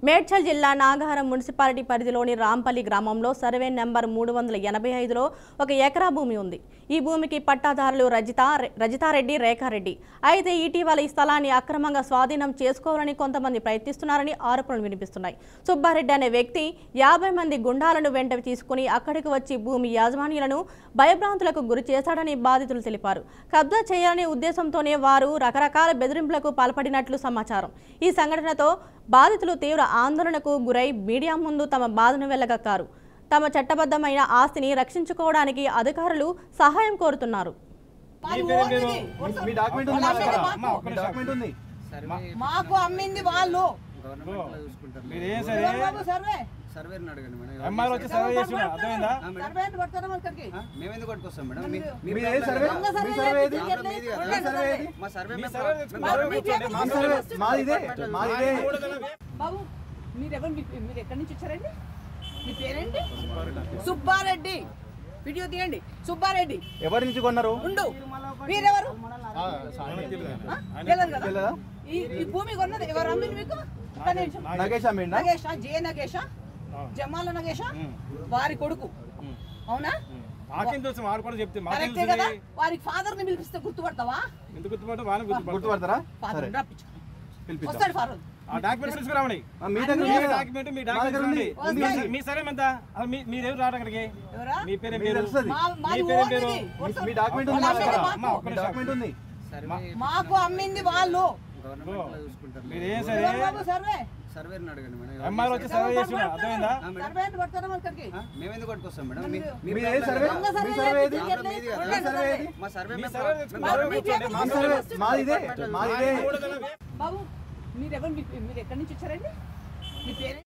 మేడ్చల్ జిల్లా నాగారం మున్సిపాలిటీ పరిధిలోని రాంపల్లి గ్రామంలో సర్వే నెంబర్ 385లో 1 ఎకరా భూమి ఉంది. ఈ భూమికి పట్టాదారులు రజితారెడ్డి, రేఖారెడ్డి. అయితే ఇటీవల ఈ స్థలాన్ని అక్రమంగా స్వాధీనం చేసుకోవాలని కొంతమంది ప్రయత్నిస్తున్నారని ఆరోపణలు వినిపిస్తున్నాయి. సుబ్బారెడ్డి అనే వ్యక్తి 50 మంది గుండాలను వెంట తీసుకుని అక్కడికి వచ్చి భూమి యాజమాన్యులను భయభ్రాంతులకు గురి చేశాడని బాధితులు తెలిపారు. కబ్జా చేయాలనే ఉద్దేశంతోనే వారు రకరకాల బెదిరింపులకు పాల్పడినట్లు సమాచారం. ఈ సంఘటనతో బాధితులు తీవ్ర ఆందోళనకు గురై మీడియా ముందు తమ బాధను వెళ్లగక్కారు. తమ చట్టబద్ధమైన ఆస్తిని రక్షించుకోవడానికి అధికారులు సహాయం కోరుతున్నారు. మాకు అమ్మింది వాళ్ళు బాబు మీరెవరు? మీరు ఎక్కడి నుంచి వచ్చారండి? మీ పేరేంటి? సుబ్బారెడ్డి. వీడియో తీయండి. సుబ్బారెడ్డి ఎవరి నుంచి కొన్నారు? ఉండు. మీరెవరు? ఈ భూమి కొన్నది ఎవరు? అమ్మింది మీకు? నగేషా? జే నగేషా? జమాల నగేషా? వారి కొడుకు. అవునా? వారికి ఫాదర్ ని పిలిపిస్తే గుర్తుపడతావా? గుర్తుపడతారా? వస్తాడు ఫాదర్. మాకు అమ్మింది వాళ్ళు బాబు మీరెవరు? మీరు ఎక్కడి నుంచి వచ్చారండి? మీ పేరు?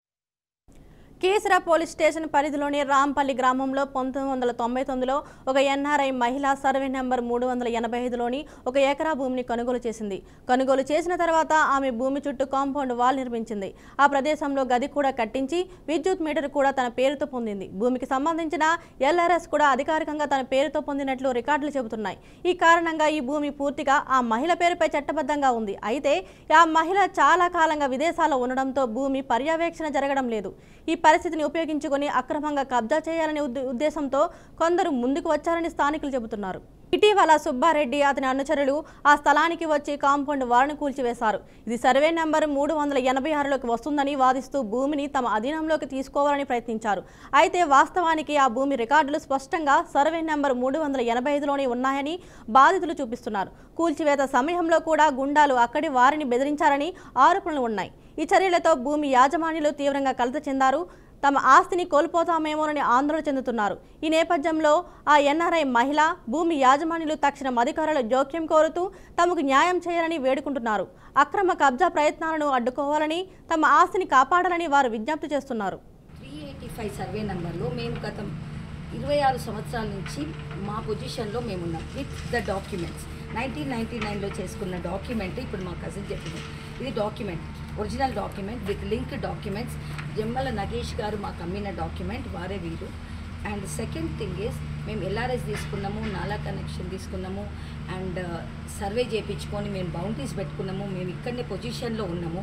కేసరా పోలీస్ స్టేషన్ పరిధిలోని రాంపల్లి గ్రామంలో 1999లో 1 ఎన్ఆర్ఐ మహిళ సర్వే నెంబర్ 385లోని 1 ఎకరా భూమిని కొనుగోలు చేసింది. కొనుగోలు చేసిన తర్వాత ఆమె భూమి చుట్టూ కాంపౌండ్ వాల్ నిర్మించింది. ఆ ప్రదేశంలో గది కూడా కట్టించి విద్యుత్ మీటర్ కూడా తన పేరుతో పొందింది. భూమికి సంబంధించిన LRS కూడా అధికారికంగా తన పేరుతో పొందినట్లు రికార్డులు చెబుతున్నాయి. ఈ కారణంగా ఈ భూమి పూర్తిగా ఆ మహిళ పేరుపై చట్టబద్ధంగా ఉంది. అయితే ఆ మహిళ చాలా కాలంగా విదేశాల్లో ఉండడంతో భూమి పర్యవేక్షణ జరగడం లేదు. ఈ పరిస్థితిని ఉపయోగించుకొని అక్రమంగా కబ్జా చేయాలనే ఉద్దేశంతో కొందరు ముందుకు వచ్చారని స్థానికులు చెబుతున్నారు. ఇటీవల సుబ్బారెడ్డి అతని అనుచరులు ఆ స్థలానికి వచ్చి కాంపౌండ్ వాల్ను కూల్చివేశారు. ఇది సర్వే నెంబర్ 386లోకి వస్తుందని వాదిస్తూ భూమిని తమ అధీనంలోకి తీసుకోవాలని ప్రయత్నించారు. అయితే వాస్తవానికి ఆ భూమి రికార్డులు స్పష్టంగా సర్వే నెంబర్ 385లోనే ఉన్నాయని బాధితులు చూపిస్తున్నారు. కూల్చివేత సమయంలో కూడా గుండాలు అక్కడి వారిని బెదిరించారని ఆరోపణలు ఉన్నాయి. ఈ చర్యలతో భూమి యాజమాన్యులు తీవ్రంగా కలత చెందారు. తమ ఆస్తిని కోల్పోతామేమోనని ఆందోళన చెందుతున్నారు. ఈ నేపథ్యంలో ఆ ఎన్ఆర్ఐ మహిళ భూమి యాజమాన్యులు తక్షణం అధికారుల జోక్యం కోరుతూ తమకు న్యాయం చేయాలని వేడుకుంటున్నారు. అక్రమ కబ్జా ప్రయత్నాలను అడ్డుకోవాలని, తమ ఆస్తిని కాపాడాలని వారు విజ్ఞప్తి చేస్తున్నారు. 385 సర్వే నంబర్లో మేము గత 26 సంవత్సరాల నుంచి మా పొజిషన్లో మేమున్నాం విత్ ద డాక్యుమెంట్స్. 1999లో చేసుకున్న డాక్యుమెంట్ ఇప్పుడు మా కజిన్ చెప్పింది. ఇది document, original document with link documents. Jammala Nagesh గారు మాకు అమ్మిన డాక్యుమెంట్, వారే వీరు. అండ్ సెకండ్ థింగ్ ఈజ్ మేము LRS తీసుకున్నాము, నాలా కనెక్షన్ తీసుకున్నాము, అండ్ సర్వే చేయించుకొని మేము బౌండరీస్ పెట్టుకున్నాము. మేము ఇక్కడనే పొజిషన్లో ఉన్నాము.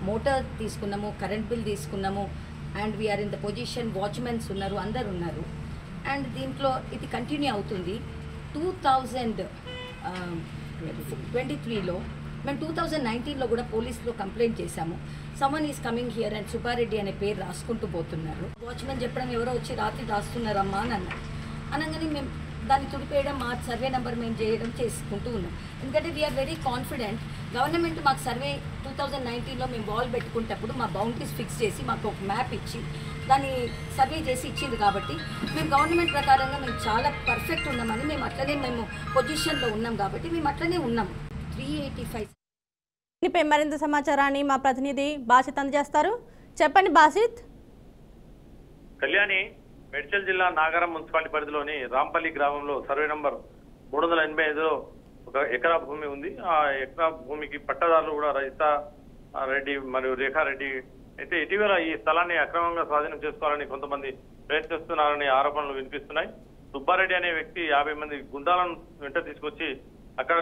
మోటార్ తీసుకున్నాము, కరెంట్ బిల్ తీసుకున్నాము, and we're in the position. Watchmens ఉన్నారు, అందరు ఉన్నారు. అండ్ దీంట్లో ఇది కంటిన్యూ అవుతుంది. 2023లో మేము 2019లో కూడా పోలీసులో కంప్లైంట్ చేశాము. Summon is coming here and Subbareddy అనే పేరు రాసుకుంటూ పోతున్నారు. వాచ్మెన్ చెప్పడం ఎవరో వచ్చి రాత్రి రాస్తున్నారమ్మా అని అన్నారు. అనగానే మేము దాన్ని తుడిపేయడం, మా సర్వే నెంబర్ మేము చేసుకుంటూ ఉన్నాం. ఎందుకంటే వీఆర్ వెరీ కాన్ఫిడెంట్. గవర్నమెంట్ మాకు సర్వే 2019లో మేము వాల్ పెట్టుకునేటప్పుడు మా బౌండరీస్ ఫిక్స్ చేసి మాకు ఒక మ్యాప్ ఇచ్చి దాన్ని సర్వే చేసి ఇచ్చింది. కాబట్టి మేము గవర్నమెంట్ ప్రకారంగా మేము చాలా పర్ఫెక్ట్ ఉన్నామని మేము అట్లనే మేము పొజిషన్లో ఉన్నాం. కాబట్టి మేము అట్లనే ఉన్నాం. 385 దీనిపై మరింత సమాచారాన్ని మా ప్రతినిధి బాసిత్ అందజేస్తారు. చెప్పండి బాసిత్. కళ్యాణి, మేడ్చల్ జిల్లా నాగారం మున్సిపాలిటీ పరిధిలోని రాంపల్లి గ్రామంలో సర్వే నంబర్ 385లో 1 ఎకరా భూమి ఉంది. ఆ ఎకరా భూమికి పట్టాదారులు కూడా రజితా రెడ్డి మరియు రేఖారెడ్డి. అయితే ఇటీవల ఈ స్థలాన్ని అక్రమంగా స్వాధీనం చేసుకోవాలని కొంతమంది ప్రయత్నిస్తున్నారని ఆరోపణలు వినిపిస్తున్నాయి. సుబ్బారెడ్డి అనే వ్యక్తి 50 మంది గుండాలను వెంట తీసుకొచ్చి అక్కడ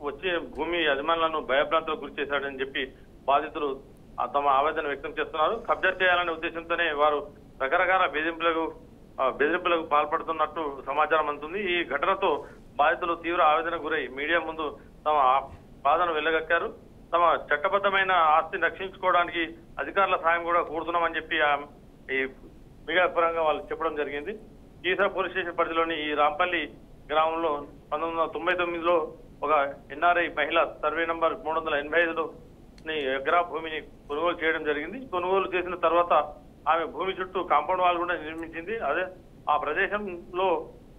వచ్చే భూమి యజమానులను భయభ్రాంతులకు గురి చేశాడని చెప్పి బాధితులు తమ ఆవేదన వ్యక్తం చేస్తున్నారు. కబ్జా చేయాలనే ఉద్దేశంతోనే వారు రకరకాల బెదిరింపులకు పాల్పడుతున్నట్టు సమాచారం అందుతుంది. ఈ ఘటనతో బాధితులు తీవ్ర ఆవేదనకు గురై మీడియా ముందు తమ బాధను వెళ్లగక్కారు. తమ చట్టబద్ధమైన ఆస్తిని రక్షించుకోవడానికి అధికారుల సాయం కూడా కోరుతున్నామని చెప్పి ఈ మీడియా పరంగా వాళ్ళు చెప్పడం జరిగింది. కీసరా పోలీస్ స్టేషన్ పరిధిలోని ఈ రాంపల్లి గ్రామంలో 1999లో ఒక ఎన్ఆర్ఐ మహిళ సర్వే నంబర్ 385లో ఎకరా భూమిని కొనుగోలు చేయడం జరిగింది. కొనుగోలు చేసిన తర్వాత ఆమె భూమి చుట్టూ కాంపౌండ్ వాల్ కూడా నిర్మించింది. అదే ఆ ప్రదేశంలో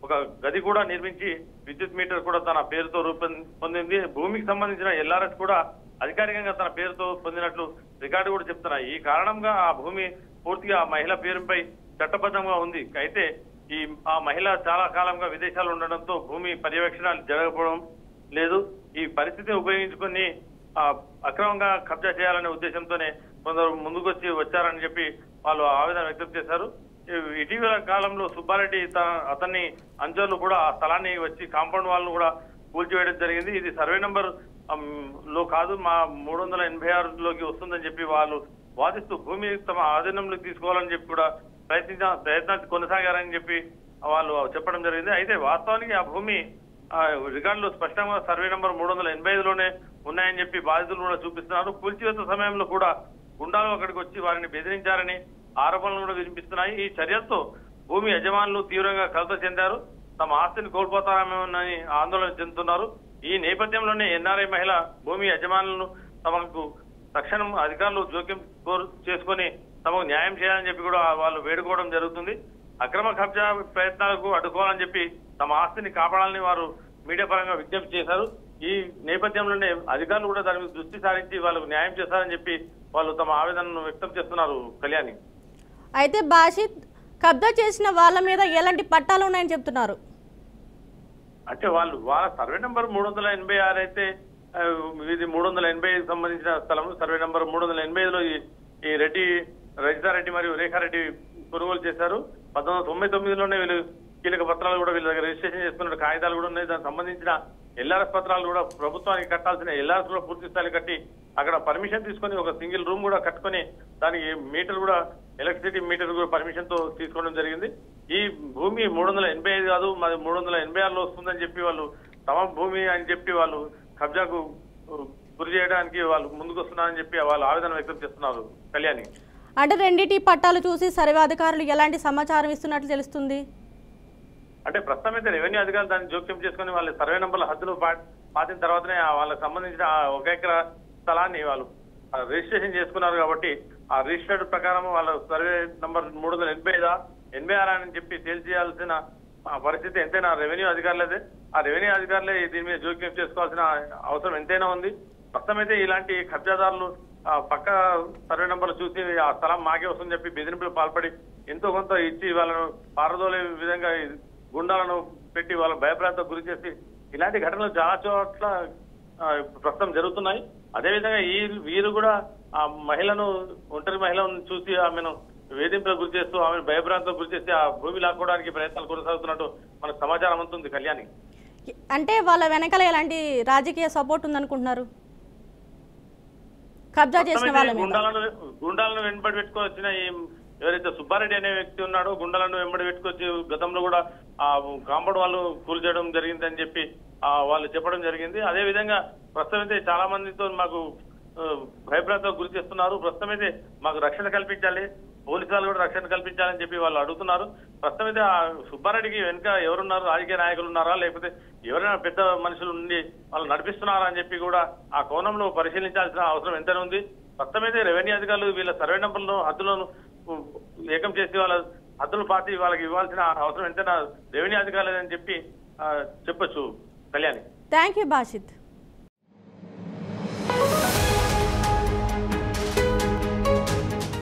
ఒక గది కూడా నిర్మించి విద్యుత్ మీటర్ కూడా తన పేరుతో పొందింది. భూమికి సంబంధించిన ఎల్ఆర్ఎస్ కూడా అధికారికంగా తన పేరుతో పొందినట్లు రికార్డు కూడా చెప్తున్నాయి. ఈ కారణంగా ఆ భూమి పూర్తిగా ఆ మహిళ పేరుపై చట్టబద్ధంగా ఉంది. అయితే ఆ మహిళ చాలా కాలంగా విదేశాలు ఉండడంతో భూమి పర్యవేక్షణ జరగకపోవడం లేదు. ఈ పరిస్థితిని ఉపయోగించుకొని అక్రమంగా కబ్జా చేయాలనే ఉద్దేశంతోనే కొందరు ముందుకొచ్చి వచ్చారని చెప్పి వాళ్ళు ఆవేదన వ్యక్తం చేశారు. ఇటీవల కాలంలో సుబ్బారెడ్డి అతన్ని అంచర్లు కూడా ఆ స్థలాన్ని వచ్చి కాంపౌండ్ వాల్ కూడా కూల్చివేయడం జరిగింది. ఇది సర్వే నంబర్ లో కాదు, మా 386లోకి వస్తుందని చెప్పి వాళ్ళు వాదిస్తూ భూమి తమ ఆధీనంలోకి తీసుకోవాలని చెప్పి కూడా ప్రయత్నాలు కొనసాగారని చెప్పి వాళ్ళు చెప్పడం జరిగింది. అయితే వాస్తవానికి ఆ భూమి రికార్డులో స్పష్టంగా సర్వే నంబర్ 385లోనే ఉన్నాయని చెప్పి బాధితులు కూడా చూపిస్తున్నారు. కూల్చివేత సమయంలో కూడా గుండాలు అక్కడికి వచ్చి వారిని బెదిరించారని ఆరోపణలు కూడా వినిపిస్తున్నాయి. ఈ చర్యలతో భూమి యజమానులు తీవ్రంగా కలత చెందారు. తమ ఆస్తిని కోల్పోతారేమోనని ఆందోళన చెందుతున్నారు. ఈ నేపథ్యంలోనే ఎన్ఆర్ఐ మహిళ భూమి యజమానులను తమకు తక్షణం అధికారులు జోక్యం చేసుకుని తమకు న్యాయం చేయాలని చెప్పి కూడా వాళ్ళు వేడుకోవడం జరుగుతుంది. అక్రమ కబ్జా ప్రయత్నాలకు అడ్డుకోవాలని చెప్పి తమ ఆస్తిని కాపాడాలని వారు మీడియా పరంగా విజ్ఞప్తి చేశారు. ఈ నేపథ్యంలోనే అధికారులు కూడా దాని మీద దృష్టి సారించి వాళ్ళకు న్యాయం చేస్తారని చెప్పి వాళ్ళు తమ ఆవేదనను వ్యక్తం చేస్తున్నారు. కళ్యాణి, అయితే బాషిద్ కబ్జా చేసిన వాళ్ళ మీద ఎలాంటి పట్టాలు ఉన్నాయని చెప్తున్నారు? అంటే వాళ్ళ సర్వే నంబర్ 386 అయితే ఇది 385 సంబంధించిన స్థలం. సర్వే నంబర్ 385లో ఈ రెడ్డి రజితారెడ్డి మరియు రేఖారెడ్డి కొనుగోలు చేశారు. 1999లోనే వీళ్ళు కీలక పత్రాలు కూడా వీళ్ళ దగ్గర రిజిస్ట్రేషన్ చేసుకున్న కాగితాలు కూడా ఉన్నాయి. దానికి సంబంధించిన ఎల్ఆర్ఎస్ పత్రాలు కూడా ప్రభుత్వానికి కట్టాల్సిన ఎల్ఆర్ఎస్ కూడా పూర్తి స్థాయిలో కట్టి అక్కడ పర్మిషన్ తీసుకొని ఒక సింగిల్ రూమ్ కూడా కట్టుకొని దానికి మీటర్ కూడా ఎలక్ట్రిసిటీ మీటర్ కూడా పర్మిషన్ తో తీసుకోవడం జరిగింది. ఈ భూమి 385 కాదు, మరి 386లో వస్తుందని చెప్పి వాళ్ళు తమ భూమి అని చెప్పి వాళ్ళు కబ్జాకు గురి చేయడానికి వాళ్ళు ముందుకు వస్తున్నారని చెప్పి వాళ్ళు ఆవేదన వ్యక్తం చేస్తున్నారు. కళ్యాణి, అంటే రెండింటి పట్టాలు చూసి సర్వే అధికారులు ఎలాంటి సమాచారం ఇస్తున్నట్లు తెలుస్తుంది? అంటే ప్రస్తుతం అయితే రెవెన్యూ అధికారులు దాన్ని జోక్యం చేసుకుని వాళ్ళ సర్వే నంబర్ల హద్దులు పాతిన తర్వాతనే వాళ్ళకి సంబంధించిన 1 ఎకరా స్థలాన్ని వాళ్ళు రిజిస్ట్రేషన్ చేసుకున్నారు. కాబట్టి ఆ రిజిస్టర్డ్ ప్రకారం వాళ్ళ సర్వే నంబర్ 385 అని చెప్పి తేల్చేయాల్సిన పరిస్థితి ఎంతైనా రెవెన్యూ అధికారులదే. ఆ రెవెన్యూ అధికారులే దీని మీద జోక్యం చేసుకోవాల్సిన అవసరం ఎంతైనా ఉంది. ప్రస్తుతం అయితే ఇలాంటి కబ్జాదారులు పక్క సర్వే నంబర్లు చూసి ఆ స్థలం మాకే వస్తుందని చెప్పి బెదిరింపులు పాల్పడి ఎంతో కొంత ఇచ్చి వాళ్ళను పారదోలే విధంగా గుండాలను పెట్టి వాళ్ళ భయభ్రాంతకు గురి చేసి ఇలాంటి ఘటనలు చాలా చోట్ల ప్రస్తుతం జరుగుతున్నాయి. అదేవిధంగా వీరు కూడా ఆ మహిళను, ఒంటరి మహిళను చూసి ఆమెను వేధింపులకు గురి చేస్తూ ఆమెను భయభ్రాంతకు గురి చేసి ఆ భూమి లాక్కోవడానికి ప్రయత్నాలు కొనసాగుతున్నట్టు మనకు సమాచారం అందుతుంది. కళ్యాణి, అంటే వాళ్ళ వెనకాల ఎలాంటి రాజకీయ సపోర్ట్ ఉందనుకుంటున్నారు? కబ్జా చేసిన వాళ్ళ గుండాలను వెంబడి పెట్టుకొని వచ్చిన ఎవరైతే సుబ్బారెడ్డి అనే వ్యక్తి ఉన్నాడో గుండాలను వెంబడి పెట్టుకొచ్చి గతంలో కూడా ఆ కాంపౌండ్ వాళ్ళు కూల్చేయడం జరిగిందని చెప్పి వాళ్ళు చెప్పడం జరిగింది. అదే విధంగా ప్రస్తుతం అయితే చాలా మందితో మాకు భయభ్రాంతకు గురి చేస్తున్నారు. ప్రస్తుతం అయితే మాకు రక్షణ కల్పించాలి, పోలీసు వాళ్ళు కూడా రక్షణ కల్పించాలని చెప్పి వాళ్ళు అడుగుతున్నారు. ప్రస్తుతం అయితే ఆ సుబ్బారెడ్డికి వెనుక ఎవరున్నారు, రాజకీయ నాయకులు ఉన్నారా లేకపోతే ఎవరైనా పెద్ద మనుషులు ఉండి వాళ్ళు నడిపిస్తున్నారా అని చెప్పి కూడా ఆ కోణంలో పరిశీలించాల్సిన అవసరం ఎంతైనా ఉంది. ప్రస్తుతం అయితే రెవెన్యూ అధికారులు వీళ్ళ సర్వే నంబర్లను హద్దులను ఏకం చేసి వాళ్ళ హద్దులు పాతి వాళ్ళకి ఇవ్వాల్సిన అవసరం ఎంతైనా రెవెన్యూ అధికారులు అని చెప్పి చెప్పొచ్చు. Kalyani, thank you Bashid.